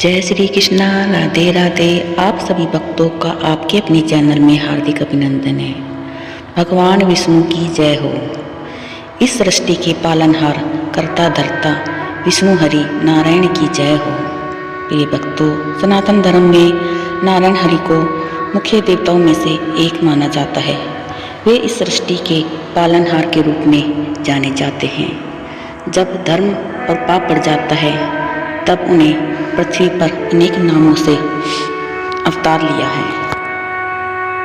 जय श्री कृष्णा, राधे राधे। आप सभी भक्तों का आपके अपने चैनल में हार्दिक अभिनंदन है। भगवान विष्णु की जय हो। इस सृष्टि के पालनहार करता धरता विष्णु हरि नारायण की जय हो। प्रिय भक्तों, सनातन धर्म में नारायण हरि को मुख्य देवताओं में से एक माना जाता है। वे इस सृष्टि के पालनहार के रूप में जाने जाते हैं। जब धर्म और पाप बढ़ जाता है तब उन्हें पृथ्वी पर अनेक नामों से अवतार लिया है।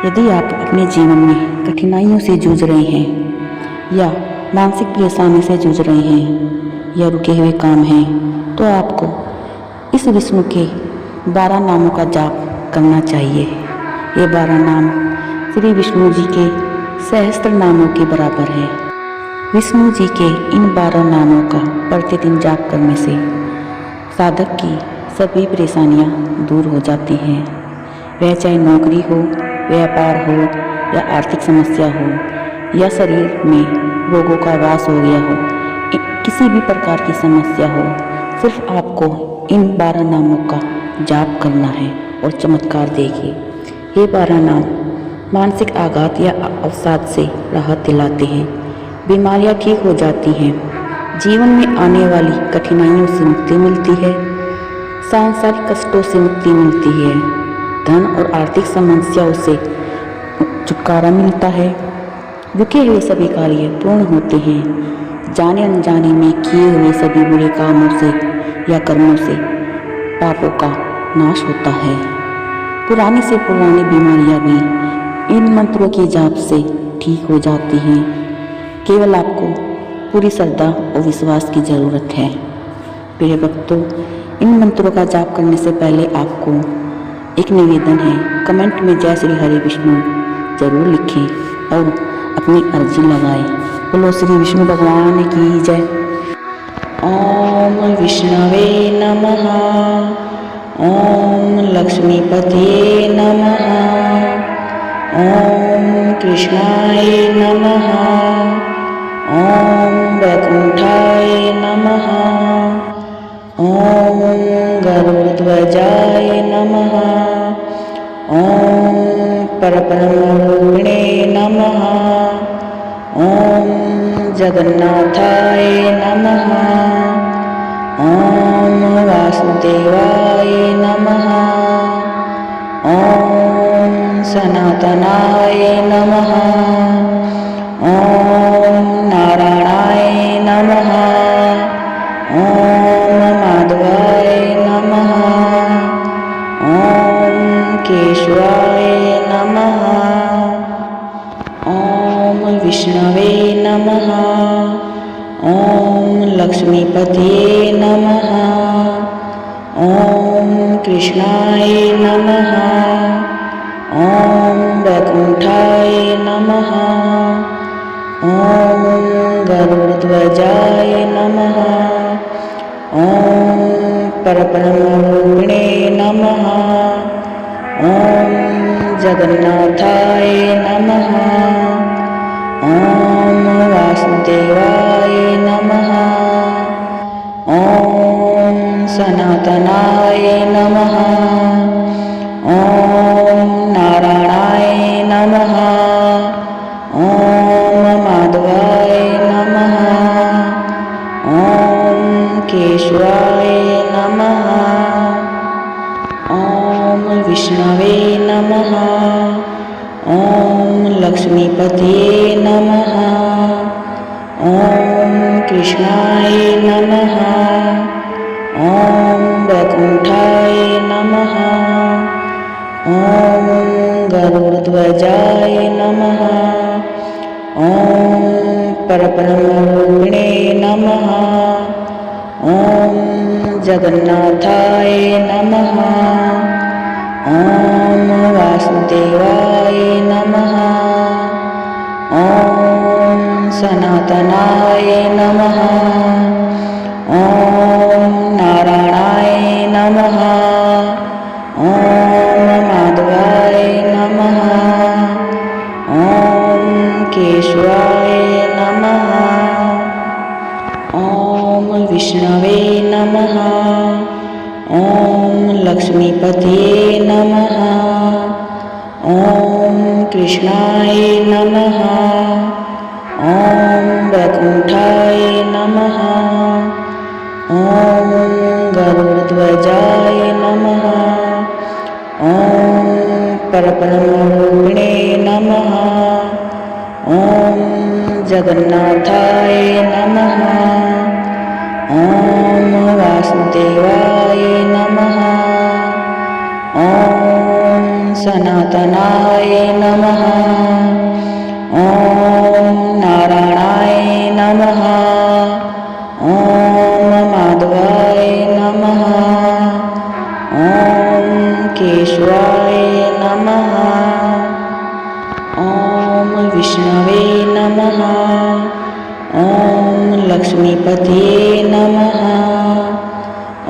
यदि आप अपने जीवन में कठिनाइयों से जूझ रहे हैं या मानसिक परेशानी से जूझ रहे हैं या रुके हुए काम हैं, तो आपको इस विष्णु के 12 नामों का जाप करना चाहिए। ये 12 नाम श्री विष्णु जी के सहस्त्र नामों के बराबर है। विष्णु जी के इन 12 नामों का प्रतिदिन जाप करने से साधक की सभी परेशानियां दूर हो जाती हैं। वह चाहे नौकरी हो, व्यापार हो या आर्थिक समस्या हो या शरीर में रोगों का वास हो गया हो, किसी भी प्रकार की समस्या हो, सिर्फ आपको इन 12 नामों का जाप करना है और चमत्कार देखिए। ये 12 नाम मानसिक आघात या अवसाद से राहत दिलाते हैं, बीमारियां ठीक हो जाती हैं, जीवन में आने वाली कठिनाइयों से मुक्ति मिलती है, सांसारिक कष्टों से मुक्ति मिलती है, धन और आर्थिक समस्याओं से छुटकारा मिलता है, रुके हुए सभी कार्य पूर्ण होते हैं, जाने अनजाने में किए हुए सभी बुरे कामों से या कर्मों से पापों का नाश होता है। पुरानी से पुरानी बीमारियां भी इन मंत्रों के जाप से ठीक हो जाती हैं। केवल आपको पूरी श्रद्धा और विश्वास की ज़रूरत है। प्रिय भक्तों, इन मंत्रों का जाप करने से पहले आपको एक निवेदन है, कमेंट में जय श्री हरि विष्णु जरूर लिखें और अपनी अर्जी लगाएं। बोलो श्री विष्णु भगवान की जय। ओम विष्णवे नमः। ओम लक्ष्मीपते नमः। ओम कृष्णाय नमः। ओम वैकुंठाय नमः। ओम गरुड़ध्वजाय नमः। ओम परब्रह्मरूपिणे नमः। ओम जगन्नाथाय नमः। ओम वासुदेवाय नमः। ओम सनातनाय नमः। ओम नारायणाय नमः। ओम माधवाय नमः। ओम केशवाय नमः। ओम विष्णवे नमः। ओम लक्ष्मीपते नमः। ओम कृष्णाय नमः। ओम वैकुंठाय नमः। ओम गरुड़ध्वजाय नमः। ओम परब्रह्मरूपिणे नमः। ओम जगन्नाथाय नमः। ओम वासुदेवाय नमः। ओम सनातनाय नमः। ओम नारायणाय नमः। ओम माधवाय नमः। ओम केशवाय नमः। ओम विष्णवे नमः। ओम लक्ष्मीपते नमः। ओम कृष्णाय नमः। ओम वैकुंठाय नमः। ओम गरुड़ध्वजाय नमः। ओम परब्रह्मरूपिणे नमः। ओम जगन्नाथाय नमः। ओम वासुदेवाय नमः। ओम सनातनाय नमः। ओम नारायणाय नमः। ओम माधवाय नमः। ओम केशवाय नमः। ओम विष्णवे नमः। ओम लक्ष्मीपतये नमः। ॐ कृष्णाय नमः। ॐ वैकुण्ठाय नमः। ॐ गरुडध्वजाय नमः। ॐ परब्रह्मरूपिणे नमः। ॐ जगन्नाथाय नमः। ॐ वासुदेवाय नमः। ॐ सनातनाय नमः। ॐ नारायणाय नमः। ॐ माधवाय नमः। ॐ केशवाय नमः। ॐ विष्णवे नमः। ॐ लक्ष्मीपतये नमः।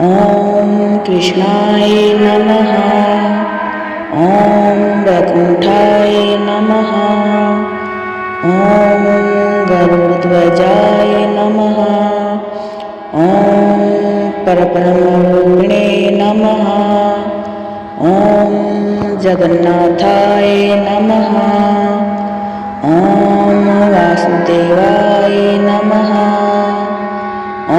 ॐ कृष्णाय नमः। ॐ वैकुण्ठाय नमः। ॐ गरुडध्वजाय नमः। ॐ परब्रह्मरूपिणे नमः। ॐ जगन्नाथाय नमः। ॐ वासुदेवाय नमः।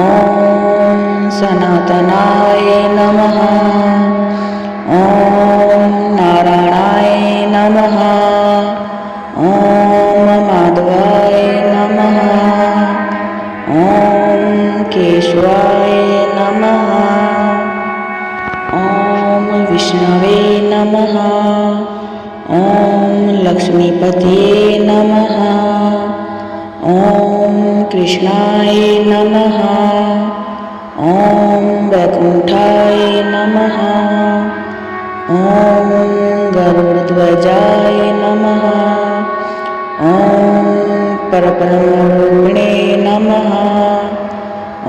ॐ सनातनाय नमः। ॐ नारायणाय नमः। ॐ माधवाय नमः। ॐ केशवाय नमः। ॐ विष्णवे नमः। ॐ लक्ष्मीपतये नमः। ॐ कृष्णाय नमः। ॐ वैकुण्ठाय नमः। ॐ गरुडध्वजाय नमः। ॐ परब्रह्मरूपिणे नमः।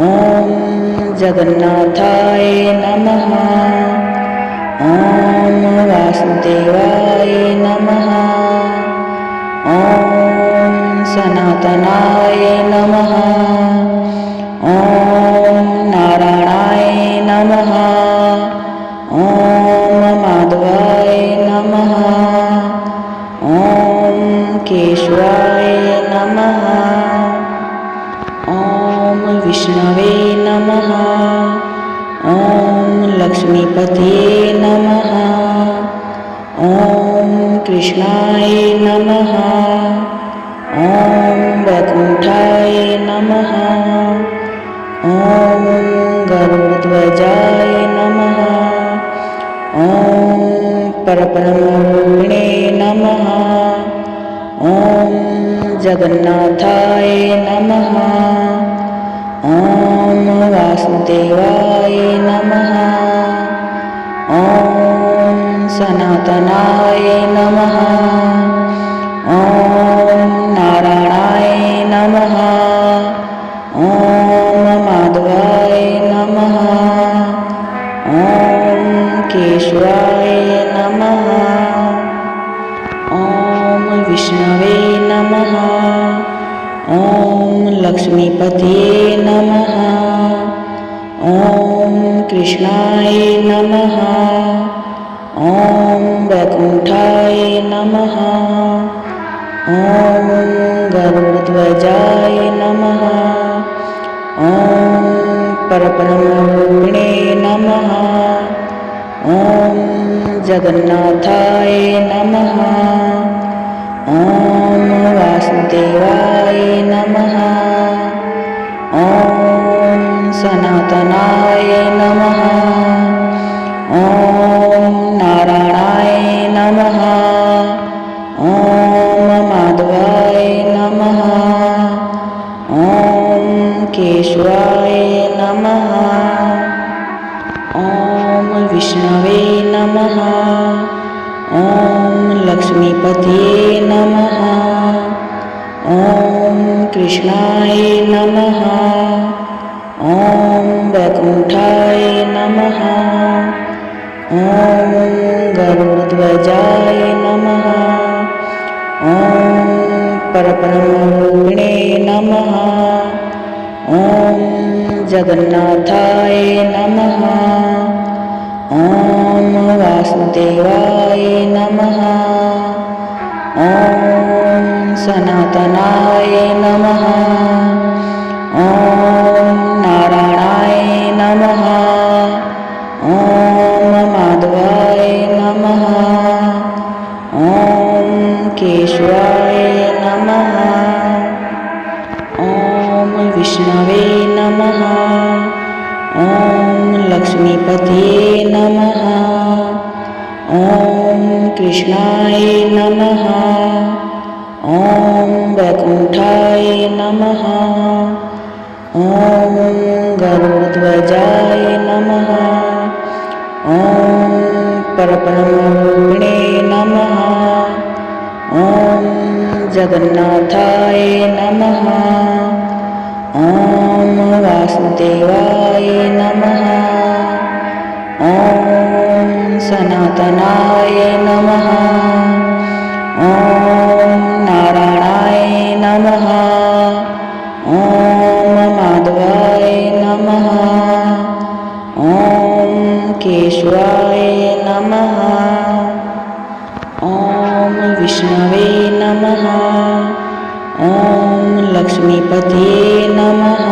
ॐ जगन्नाथाय नमः। ॐ वासुदेवाय नमः। ॐ सनातनाय नमः। ॐ नारायणाय नमः। ॐ माधवाय नमः। ॐ केशवाय नमः। ॐ विष्णवे नमः। ॐ लक्ष्मीपतये नमः। ॐ कृष्णाय नमः। ॐ वैकुण्ठाय नमः। ॐ गरुडध्वजाय नमः। ॐ परब्रह्मरूपिणे नमः। ॐ जगन्नाथाय नमः। ॐ वासुदेवाय नमः। ॐ सनातनाय नमः। ॐ नारायणाय नमः। ॐ माधवाय नमः। ॐ केशवाय नमः। ॐ विष्णवे नमः। ॐ लक्ष्मीपतये नमः। ॐ कृष्णाय नमः। ॐ वैकुण्ठाय नमः। ॐ गरुडध्वजाय नमः। ॐ परब्रह्मरूपिणे नमः। ॐ जगन्नाथाय नमः। ॐ वासुदेवाय नमः। ॐ सनातनाय नमः। ॐ नारायणाय नमः। ॐ माधवाय नमः। ॐ केशवाय नमः। ॐ विष्णवे नमः। ॐ लक्ष्मीपतये नमः। ॐ कृष्णाय नमः। ॐ वैकुण्ठाय नमः। ॐ गरुडध्वजाय नमः। ॐ परब्रह्मरूपिणे नमः। ॐ जगन्नाथाय नमः। ॐ वासुदेवाय नमः। ॐ सनातनाय नमः। ॐ नारायणाय नमः। ॐ माधवाय नमः। ॐ केशवाय नमः। ॐ विष्णवे नमः। ॐ लक्ष्मीपतये नमः। ॐ कृष्णाय नमः। ॐ वैकुण्ठाय नमः। ॐ गरुडध्वजाय नमः। ॐ परब्रह्मणे नमः। ॐ जगन्नाथाय नमः। ॐ वासुदेवाय नमः। ॐ सनातनाय नमः। ॐ नारायणाय नमः। ॐ माधवाय नमः। ॐ केशवाय नमः। ॐ विष्णवे नमः। ॐ लक्ष्मीपतये नमः।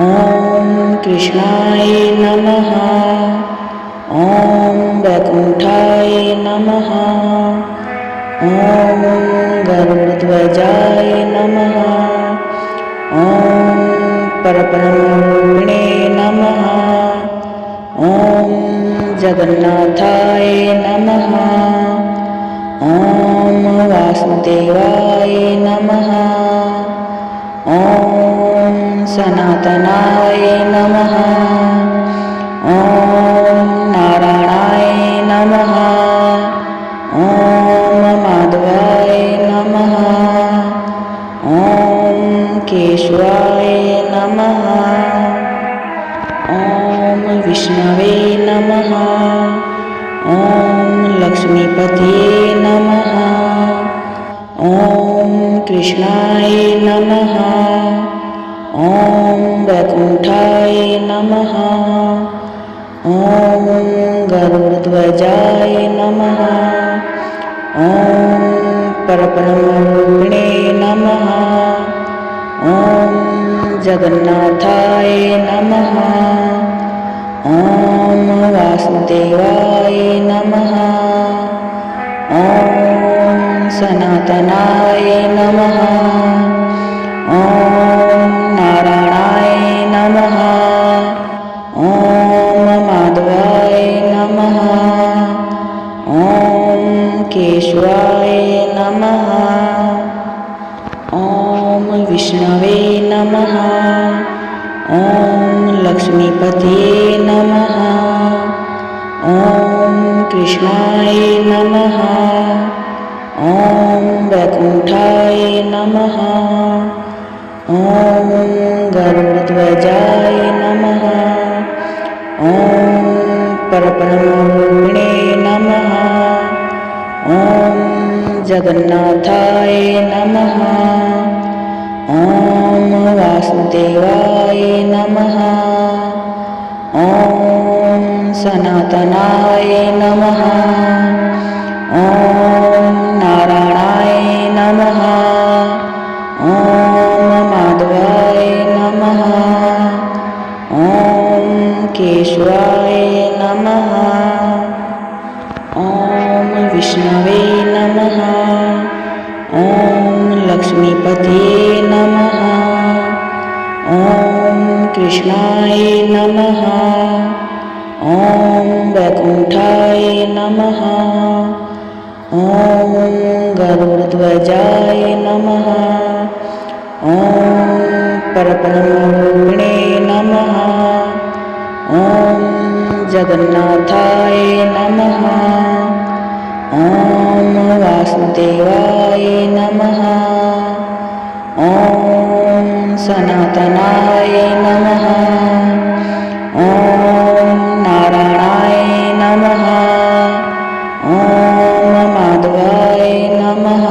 ॐ कृष्णाय नमः। ॐ वैकुण्ठाय नमः। ॐ गरुडध्वजाय नमः। ॐ परब्रह्मणे नमः। ॐ जगन्नाथाय नमः। ॐ वासुदेवाय नमः। ॐ सनातनाय नमः। ॐ नारायणाय नमः। ॐ माधवाय नमः। ॐ केशवाय नमः। ॐ विष्णवे नमः। ॐ लक्ष्मीपतये नमः। ॐ कृष्णाय नमः। ॐ वैकुण्ठाय नमः। ॐ गरुडध्वजाय नमः। ॐ परब्रह्मणे नमः। ॐ जगन्नाथाय नमः। ॐ वासुदेवाय नमः। ॐ सनातनाय नमः। ॐ नारायणाय नमः। ॐ माधवाय नमः। ॐ केशवाय नमः। ॐ विष्णवे नमः। ॐ लक्ष्मीपतये नमः। ॐ कृष्णाय नमः। ॐ वैकुण्ठाय नमः। ॐ गरुडध्वजाय नमः। ॐ परब्रह्मणे नमः। ॐ जगन्नाथाय नमः। ॐ वासुदेवाय नमः। ॐ सनातनाय नमः। ॐ नारायणाय नमः। ॐ माधवाय नमः। ॐ केशवाय नमः। ॐ विष्णवे नमः। ॐ लक्ष्मीपतये नमः। ॐ कृष्णाय नमः। ॐ वैकुण्ठाय नमः। ॐ गरुडध्वजाय नमः। ॐ परब्रह्मणे नमः। ॐ जगन्नाथाय नमः। ॐ वासुदेवाय नमः। ॐ सनातनाय नमः। ॐ नारायणाय नमः। ॐ माधवाय नमः।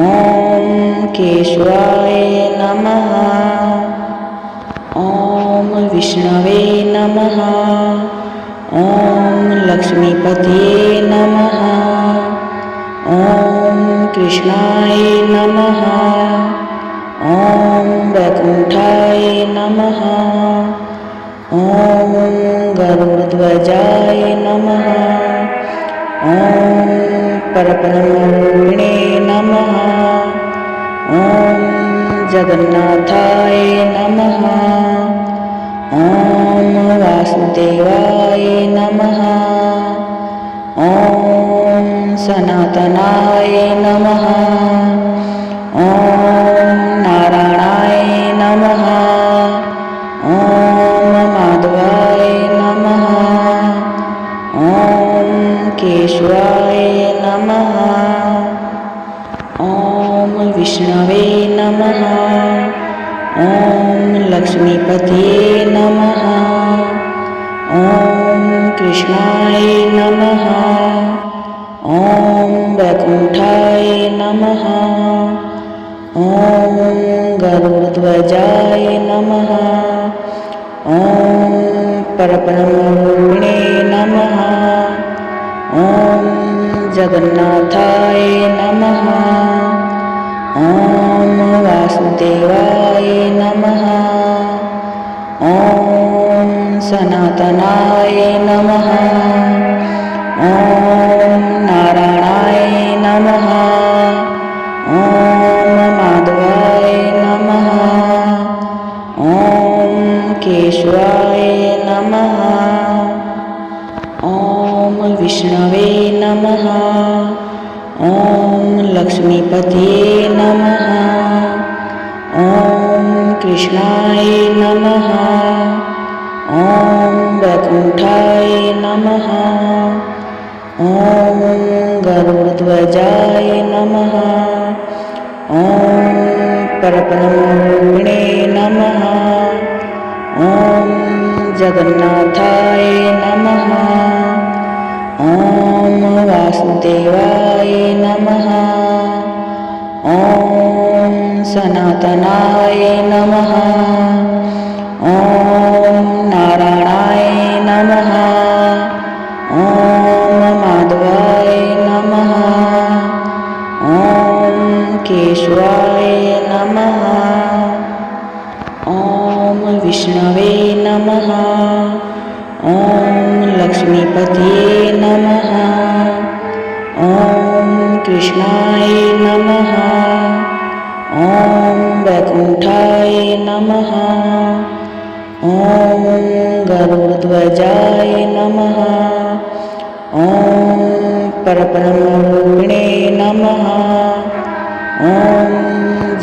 ॐ केशवाय नमः। ॐ विष्णवे नमः। ॐ लक्ष्मीपतये नमः। ॐ कृष्णाय नमः। ॐ वैकुण्ठाय नमः। ॐ गरुडध्वजाय नमः। ॐ परब्रह्मरूपिणे नमः। ॐ जगन्नाथाय नमः। ॐ वासुदेवाय नमः। ॐ सनातनाय नमः। ॐ नारायणाय नमः। ॐ माधवाय नमः। ॐ केशवाय नमः। ॐ विष्णवे नमः। ॐ लक्ष्मीपतये नमः। ॐ कृष्णाय नमः। ॐ वैकुण्ठाय नमः। ॐ गरुडध्वजाय नमः। ॐ परब्रह्मरूपिणे नमः। ॐ जगन्नाथाय नमः। ॐ वासुदेवाय नमः। ॐ सनातनाय नमः। ॐ नारायणाय नमः। ॐ माधवाय नमः। ॐ केशवाय नमः। ॐ विष्णवे नमः। ॐ लक्ष्मीपतये नमः। ॐ कृष्णाय नमः। ॐ वैकुण्ठाय नमः। ॐ गरुडध्वजाय नमः। ॐ परब्रह्मरूपिणे नमः। ॐ जगन्नाथाय नमः। ॐ वासुदेवाय नमः। ॐ सनातनाय नमः। ॐ नारायणाय नमः। ॐ माधवाय नमः। ॐ केशवाय नमः। ॐ विष्णवे नमः। ॐ लक्ष्मीपतये नमः। ॐ कृष्णाय नमः। ॐ वैकुण्ठाय नमः। ॐ गरुडध्वजाय नमः। ॐ परब्रह्मरूपिणे नमः। ॐ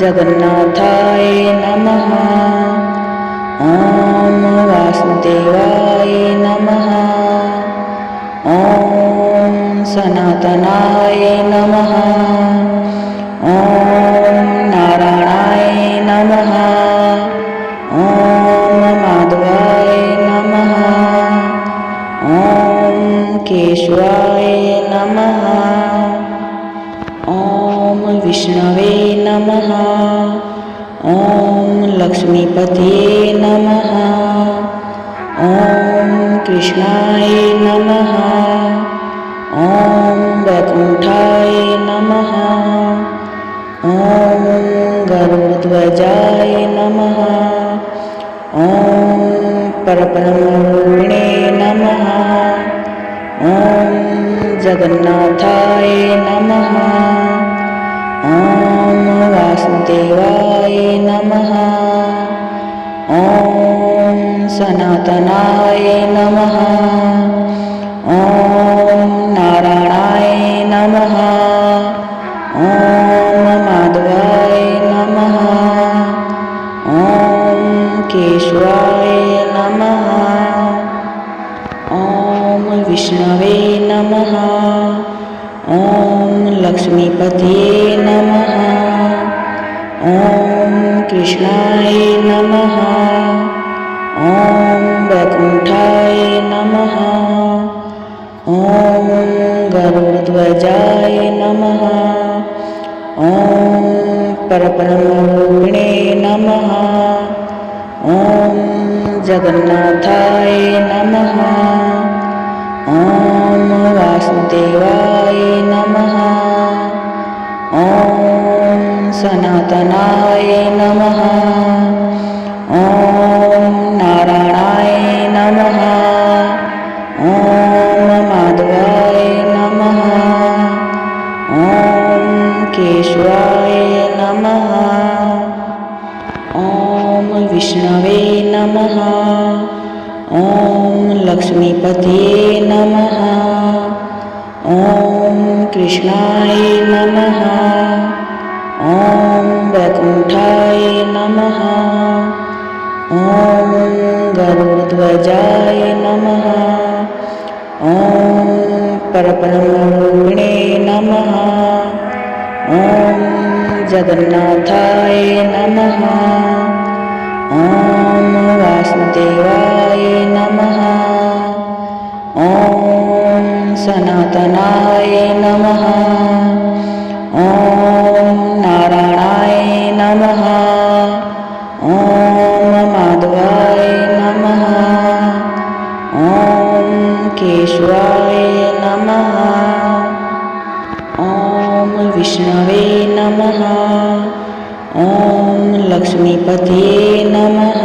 जगन्नाथाय नमः। ॐ वासुदेवाय नमः। ॐ सनातनाय नमः। ॐ नारायणाय नमः। ॐ माधवाय नमः। ॐ केशवाय नमः। ॐ विष्णवे नमः। ॐ लक्ष्मीपतये नमः। ॐ कृष्णाय नमः। ॐ वैकुण्ठाय नमः। ॐ गरुडध्वजाय नमः। ॐ परब्रह्मरूपिणे नमः। ॐ जगन्नाथाय नमः। ॐ वासुदेवाय नमः। ॐ सनातनाय नमः। ॐ नारायणाय नमः। ॐ माधवाय नमः। ॐ केशवाय नमः। ॐ विष्णवे नमः। ॐ लक्ष्मीपतये नमः। ॐ कृष्णाय नमः। ॐ वैकुण्ठाय नमः। ॐ गरुडध्वजाय नमः। ॐ परब्रह्मरूपिणे नमः। ॐ जगन्नाथाय नमः। ॐ वासुदेवाय नमः। ॐ सनातनाय नमः। ॐ नारायणाय नमः। ॐ माधवाय नमः। ॐ केशवाय नमः। ॐ विष्णवे नमः। ॐ लक्ष्मीपतये नमः। ॐ कृष्णाय नमः। ॐ वैकुण्ठाय नमः। ॐ गरुडध्वजाय नमः। ॐ परब्रह्मरूपिणे नमः। ॐ जगन्नाथाय नमः। ॐ वासुदेवाय नमः। ॐ सनातनाय नमः। ॐ नारायणाय नमः। ॐ माधवाय नमः। ॐ केशवाय नमः। ॐ विष्णवे नमः। ॐ लक्ष्मीपतये नमः।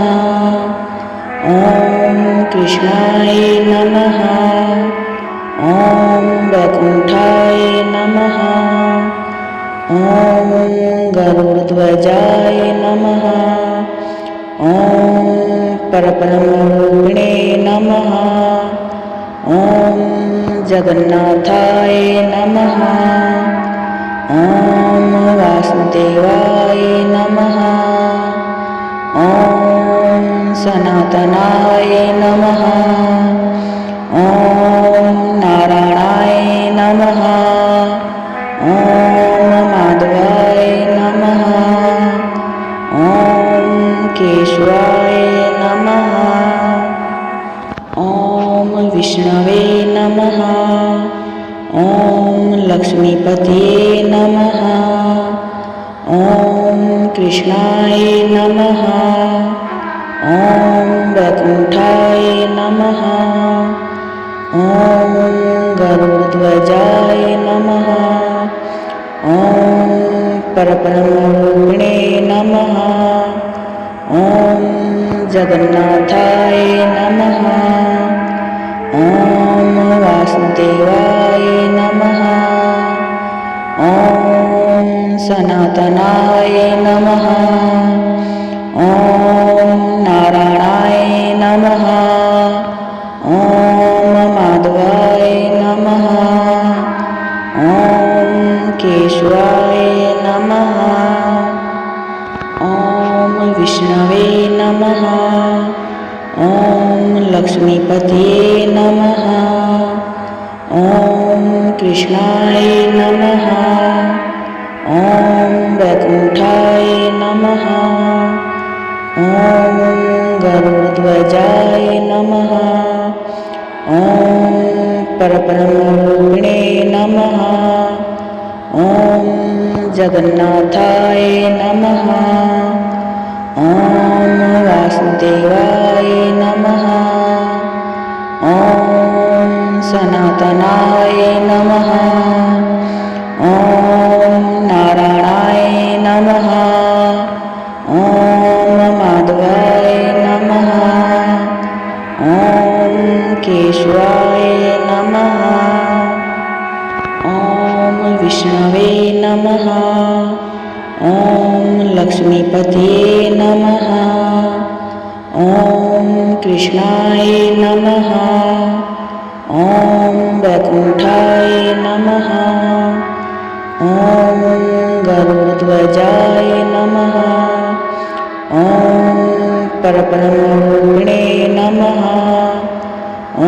ॐ कृष्णाय नमः। ॐ वैकुण्ठाय नमः। ॐ गरुडध्वजाय नमः। ॐ परब्रह्मरूपिणे नमः। ॐ जगन्नाथाय नमः। ॐ वासुदेवाय नमः। ॐ सनातनाय नमः। ॐ नारायणाय नमः। ॐ माधवाय नमः। ॐ केशवाय नमः। ॐ विष्णवे नमः। ॐ लक्ष्मीपतये नमः। ॐ कृष्णाय नमः। ॐ वैकुण्ठाय नमः। ॐ गरुडध्वजाय नमः। ॐ परब्रह्मरूपिणे नमः। ॐ जगन्नाथाय नमः। ॐ वासुदेवाय नमः। ॐ सनातनाय नमः। ॐ नारायणाय नमः। ॐ माधवाय नमः। ॐ केशवाय नमः। ॐ विष्णवे नमः। ॐ लक्ष्मीपतये नमः। ॐ कृष्णाय नमः। ॐ वैकुण्ठाय नमः। ॐ गरुडध्वजाय नमः। ॐ परब्रह्मरूपिणे नमः। ॐ जगन्नाथाय नमः। ॐ वासुदेवाय नमः। ॐ सनातनाय नमः। ॐ नारायणाय नमः। ॐ माधवाय नमः। ॐ केशवाय नमः। ॐ विष्णवे नमः। ॐ लक्ष्मीपतये नमः। ॐ कृष्णाय नमः। ॐ वैकुण्ठाय नमः। ॐ गरुडध्वजाय नमः। ॐ परब्रह्मरूपिणे नमः।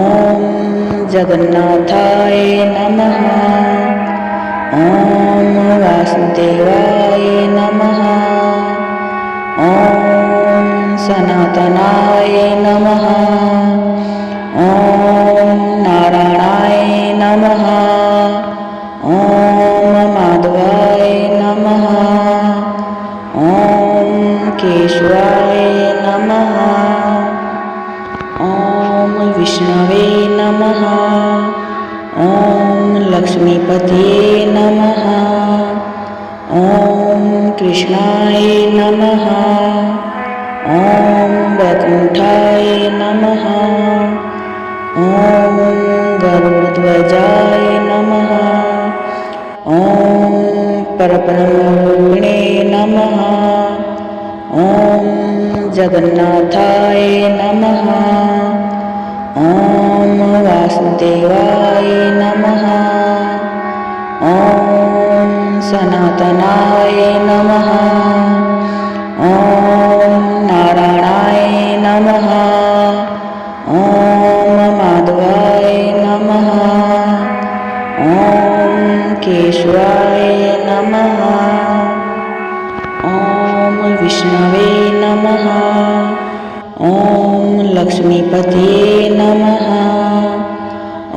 ॐ जगन्नाथाय नमः। ॐ वासुदेवाय नमः। ॐ सनातनाय नमः। ॐ नारायणाय नमः। ॐ माधवाय नमः। ॐ केशवाय नमः। ॐ विष्णवे नमः। ॐ लक्ष्मीपतये नमः। ॐ कृष्णाय नमः। ॐ वैकुण्ठाय नमः। ॐ गरुडध्वजाय नमः। ॐ परब्रह्मरूपिणे नमः। ॐ जगन्नाथाय नमः। ॐ वासुदेवाय नमः। ॐ सनातनाय नमः। ॐ नारायणाय नमः। ॐ माधवाय नमः। ॐ केशवाय नमः। ॐ विष्णवे नमः। ॐ लक्ष्मीपतये नमः।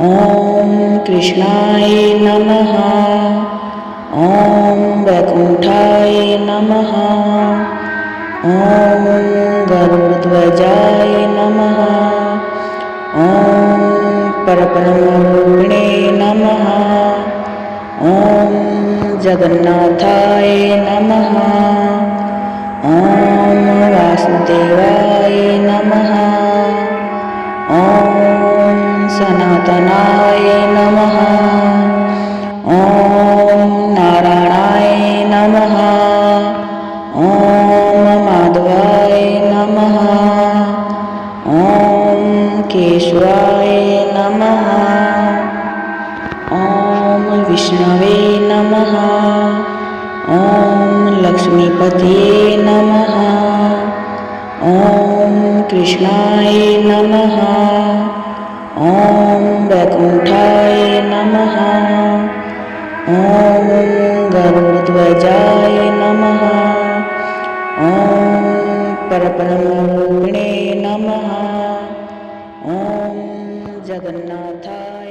ॐ कृष्णाय नमः। ॐ वैकुण्ठाय नमः। ॐ गरुडध्वजाय नमः। ॐ परब्रह्मरूपिणे नमः। ॐ जगन्नाथाय नमः। ॐ वासुदेवाय नमः। ॐ सनातनाय नमः। ॐ नारायणाय नमः। ॐ माधवाय नमः। ॐ केशवाय नमः। ॐ विष्णवे नमः। ॐ लक्ष्मीपतये नमः। ॐ कृष्णाय नमः। ॐ वैकुण्ठाय नमः। ॐ गरुडध्वजाय नमः। ॐ परब्रह्मरूपिणे नमः। ॐ जगन्नाथाय